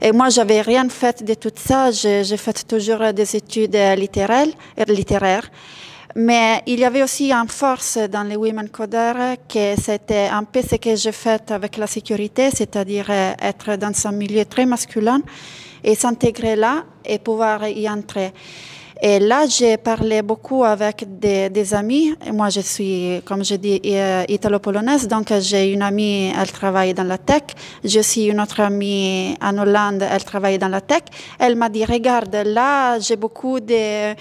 Et moi, je n'avais rien fait de tout ça. J'ai fait toujours des études littéraires. Mais il y avait aussi une force dans les Women Coders que c'était un peu ce que j'ai fait avec la sécurité, c'est-à-dire être dans un milieu très masculin et s'intégrer là et pouvoir y entrer. Et là, j'ai parlé beaucoup avec des amis. Et moi, je suis, comme je dis, italo-polonaise. Donc, j'ai une amie, elle travaille dans la tech. J'ai aussi une autre amie en Hollande, elle travaille dans la tech. Elle m'a dit, regarde, là, j'ai beaucoup de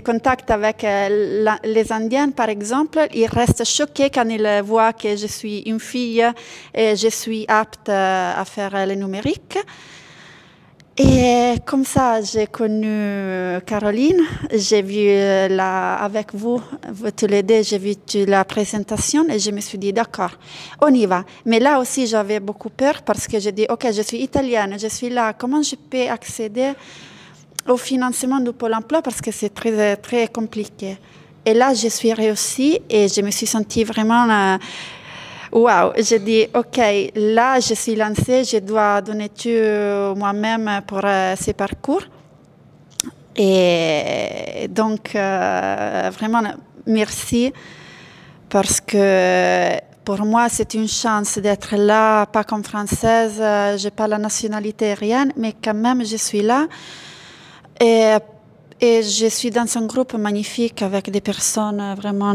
contacts avec les Indiens, par exemple. Ils restent choqués quand ils voient que je suis une fille et je suis apte à faire le numérique. Et comme ça, j'ai connu Caroline. J'ai vu avec vous tous les deux, j'ai vu la présentation et je me suis dit, d'accord, on y va. Mais là aussi, j'avais beaucoup peur parce que j'ai dit, OK, je suis italienne, je suis là. Comment je peux accéder au financement du Pôle emploi parce que c'est très, très compliqué. Et là, je suis réussie et je me suis sentie vraiment... Wow, j'ai dit, OK, là, je suis lancée, je dois donner tout moi-même pour ce parcours. Et donc, vraiment, merci, parce que pour moi, c'est une chance d'être là, pas comme française, je n'ai pas la nationalité, rien, mais quand même, je suis là. Et Et je suis dans un groupe magnifique avec des personnes vraiment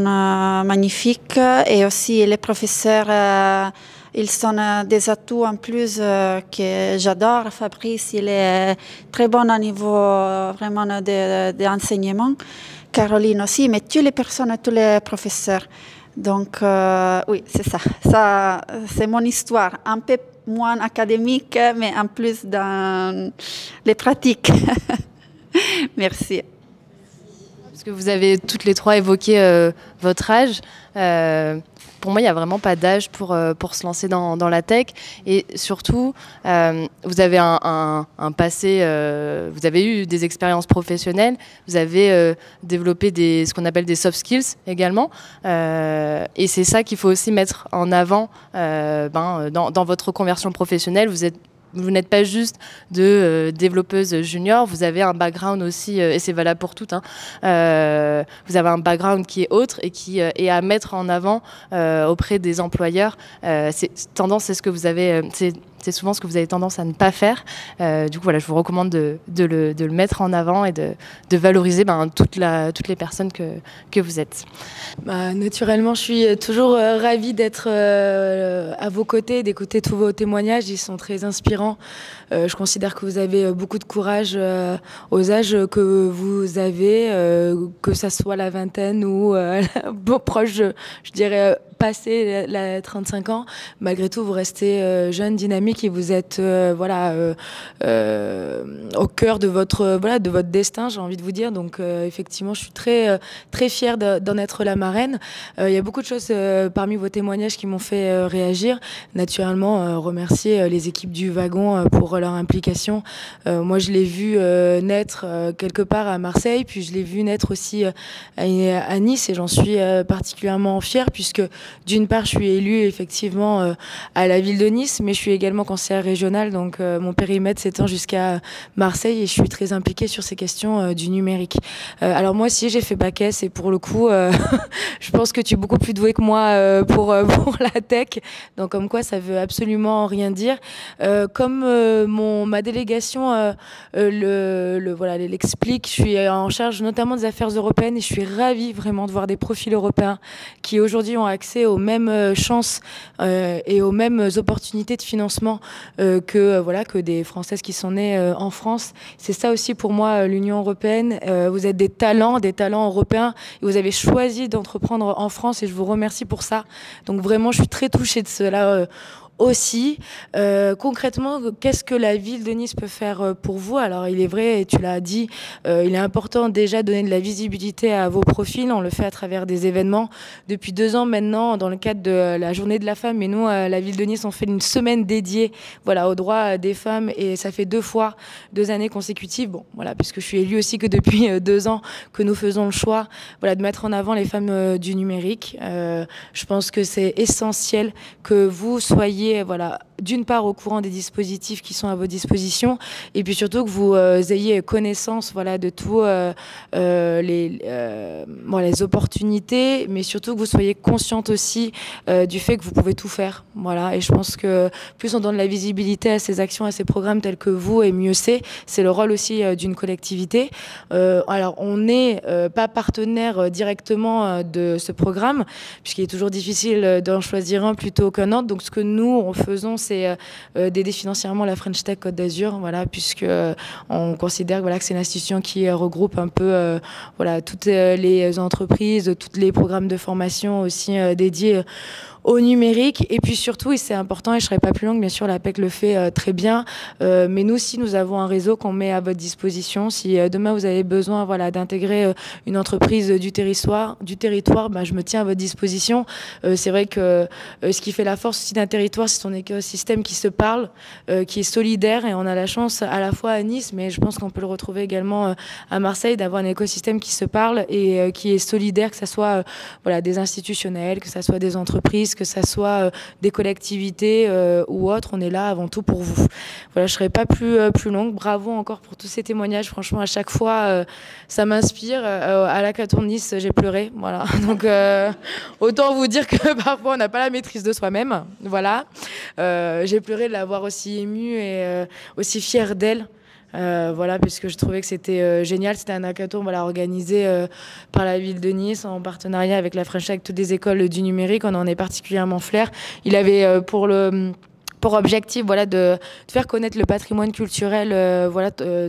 magnifiques. Et aussi les professeurs, ils sont des atouts en plus que j'adore. Fabrice, il est très bon au niveau vraiment d'enseignement. Caroline aussi, mais toutes les personnes, tous les professeurs. Donc oui, c'est ça. Ça, c'est mon histoire. Un peu moins académique, mais en plus dans les pratiques. Merci. Parce que vous avez toutes les trois évoqué votre âge. Pour moi, il n'y a vraiment pas d'âge pour se lancer dans la tech. Et surtout, vous avez un passé, vous avez eu des expériences professionnelles, vous avez développé ce qu'on appelle des soft skills également. Et c'est ça qu'il faut aussi mettre en avant dans votre reconversion professionnelle. Vous n'êtes pas juste de développeuse junior, vous avez un background aussi, et c'est valable pour toutes, vous avez un background qui est autre et qui est à mettre en avant auprès des employeurs. C'est ce que vous avez... c'est souvent ce que vous avez tendance à ne pas faire. Du coup, voilà, je vous recommande de le mettre en avant et de valoriser toutes les personnes que vous êtes. Naturellement, je suis toujours ravie d'être à vos côtés, d'écouter tous vos témoignages. Ils sont très inspirants. Je considère que vous avez beaucoup de courage aux âges que vous avez, que ça soit la vingtaine ou proche, je dirais, passé la 35 ans. Malgré tout, vous restez jeune, dynamique et vous êtes au cœur de votre destin, j'ai envie de vous dire. Donc effectivement, je suis très fière d'en être la marraine. Il y a beaucoup de choses parmi vos témoignages qui m'ont fait réagir. Naturellement, remercier les équipes du wagon pour leur implication. Moi, je l'ai vu naître quelque part à Marseille, puis je l'ai vu naître aussi à Nice et j'en suis particulièrement fière puisque d'une part, je suis élue effectivement à la ville de Nice, mais je suis également conseillère régionale, donc mon périmètre s'étend jusqu'à Marseille et je suis très impliquée sur ces questions du numérique. Alors moi aussi, j'ai fait bac S et pour le coup, je pense que tu es beaucoup plus douée que moi pour la tech, donc comme quoi ça veut absolument rien dire. Comme ma délégation l'explique, je suis en charge notamment des affaires européennes et je suis ravie vraiment de voir des profils européens qui aujourd'hui ont accès aux mêmes chances et aux mêmes opportunités de financement que des Françaises qui sont nées en France. C'est ça aussi pour moi l'Union européenne. Vous êtes des talents européens et vous avez choisi d'entreprendre en France et je vous remercie pour ça. Donc vraiment, je suis très touchée de cela. Aussi, concrètement, qu'est-ce que la ville de Nice peut faire pour vous? Alors, il est vrai, et tu l'as dit, il est important déjà de donner de la visibilité à vos profils. On le fait à travers des événements. Depuis 2 ans maintenant, dans le cadre de la Journée de la femme, et nous, à la ville de Nice, on fait une semaine dédiée aux droits des femmes, et ça fait 2 années consécutives. Bon, voilà, puisque je suis élue aussi que depuis 2 ans que nous faisons le choix, de mettre en avant les femmes du numérique. Je pense que c'est essentiel que vous soyez d'une part au courant des dispositifs qui sont à vos dispositions et puis surtout que vous ayez connaissance de tous les opportunités, mais surtout que vous soyez consciente aussi du fait que vous pouvez tout faire. Et je pense que plus on donne la visibilité à ces actions, à ces programmes tels que vous, et mieux c'est le rôle aussi d'une collectivité. Alors on n'est pas partenaire directement de ce programme puisqu'il est toujours difficile d'en choisir un plutôt qu'un autre. Donc ce que nous faisons, c'est d'aider financièrement la French Tech Côte d'Azur, puisque on considère que c'est une institution qui regroupe un peu toutes les entreprises, tous les programmes de formation aussi dédiés au numérique. Et puis surtout, et c'est important, et je ne serai pas plus longue, bien sûr, la PEC le fait très bien, mais nous aussi, nous avons un réseau qu'on met à votre disposition. Si demain, vous avez besoin d'intégrer une entreprise du territoire, je me tiens à votre disposition. C'est vrai que ce qui fait la force aussi d'un territoire, c'est son écosystème qui se parle, qui est solidaire, et on a la chance à la fois à Nice, mais je pense qu'on peut le retrouver également à Marseille, d'avoir un écosystème qui se parle et qui est solidaire, que ce soit des institutionnels, que ce soit des entreprises, que ça soit des collectivités ou autres, on est là avant tout pour vous. Je ne serai pas plus longue. Bravo encore pour tous ces témoignages. Franchement, à chaque fois, ça m'inspire. À l'Hackathon de Nice, j'ai pleuré. Donc, autant vous dire que parfois, on n'a pas la maîtrise de soi-même. J'ai pleuré de l'avoir aussi émue et aussi fière d'elle. voilà, puisque je trouvais que c'était génial. C'était un hackathon organisé par la ville de Nice en partenariat avec la French Tech, avec toutes les écoles du numérique. On en est particulièrement fiers. Il avait pour objectif de faire connaître le patrimoine culturel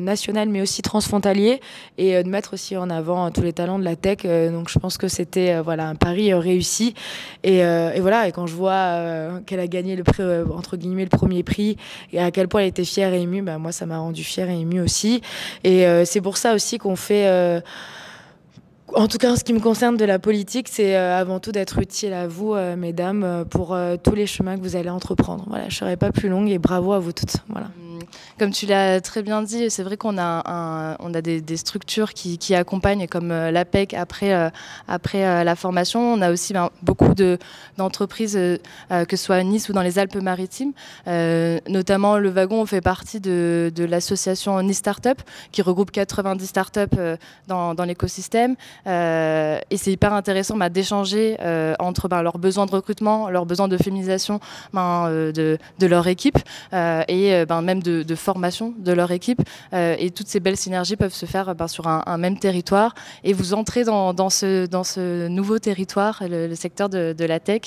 national mais aussi transfrontalier et de mettre aussi en avant tous les talents de la tech. Donc je pense que c'était un pari réussi et quand je vois qu'elle a gagné le prix, entre guillemets le premier prix et à quel point elle était fière et émue, moi ça m'a rendu fière et émue aussi et c'est pour ça aussi qu'on fait en tout cas, en ce qui me concerne de la politique, c'est avant tout d'être utile à vous, mesdames, pour tous les chemins que vous allez entreprendre. Voilà, je ne serai pas plus longue et bravo à vous toutes. Voilà. Comme tu l'as très bien dit, c'est vrai qu'on a, des structures qui accompagnent, comme l'APEC après la formation. On a aussi beaucoup d'entreprises, que ce soit à Nice ou dans les Alpes-Maritimes. Notamment, le Wagon fait partie de l'association Nice Startup, qui regroupe 90 startups dans l'écosystème. Et c'est hyper intéressant d'échanger entre leurs besoins de recrutement, leurs besoins de féminisation de leur équipe et même de formation de leur équipe. Et toutes ces belles synergies peuvent se faire sur un même territoire. Et vous entrez dans ce nouveau territoire, le secteur de la tech.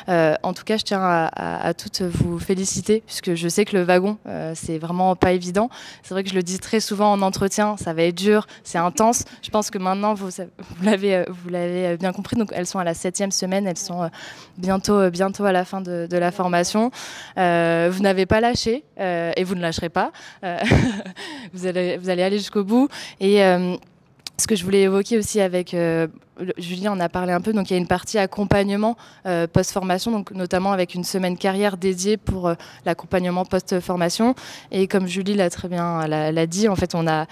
En tout cas, je tiens à toutes vous féliciter, puisque je sais que le Wagon, c'est vraiment pas évident. C'est vrai que je le dis très souvent en entretien, ça va être dur, c'est intense. Je pense que maintenant, vous l'avez bien compris. Donc, elles sont à la 7e semaine, elles sont bientôt à la fin de la formation. Vous n'avez pas lâché et vous ne lâcherez pas. Vous allez aller jusqu'au bout. Et ce que je voulais évoquer aussi avec Julie en a parlé un peu, donc il y a une partie accompagnement post-formation, donc notamment avec une semaine carrière dédiée pour l'accompagnement post-formation. Et comme Julie l'a très bien l'a dit, en fait, on a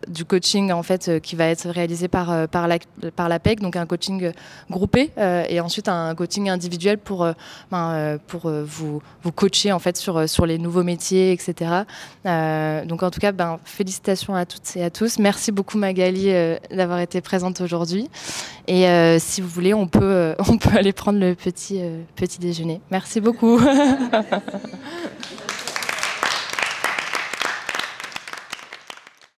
du coaching en fait qui va être réalisé par l'APEC, donc un coaching groupé et ensuite un coaching individuel pour vous coacher en fait sur les nouveaux métiers, etc. Donc en tout cas, félicitations à toutes et à tous. Merci beaucoup Magali d'avoir été présente aujourd'hui. Et si vous voulez, on peut aller prendre le petit déjeuner. Merci beaucoup.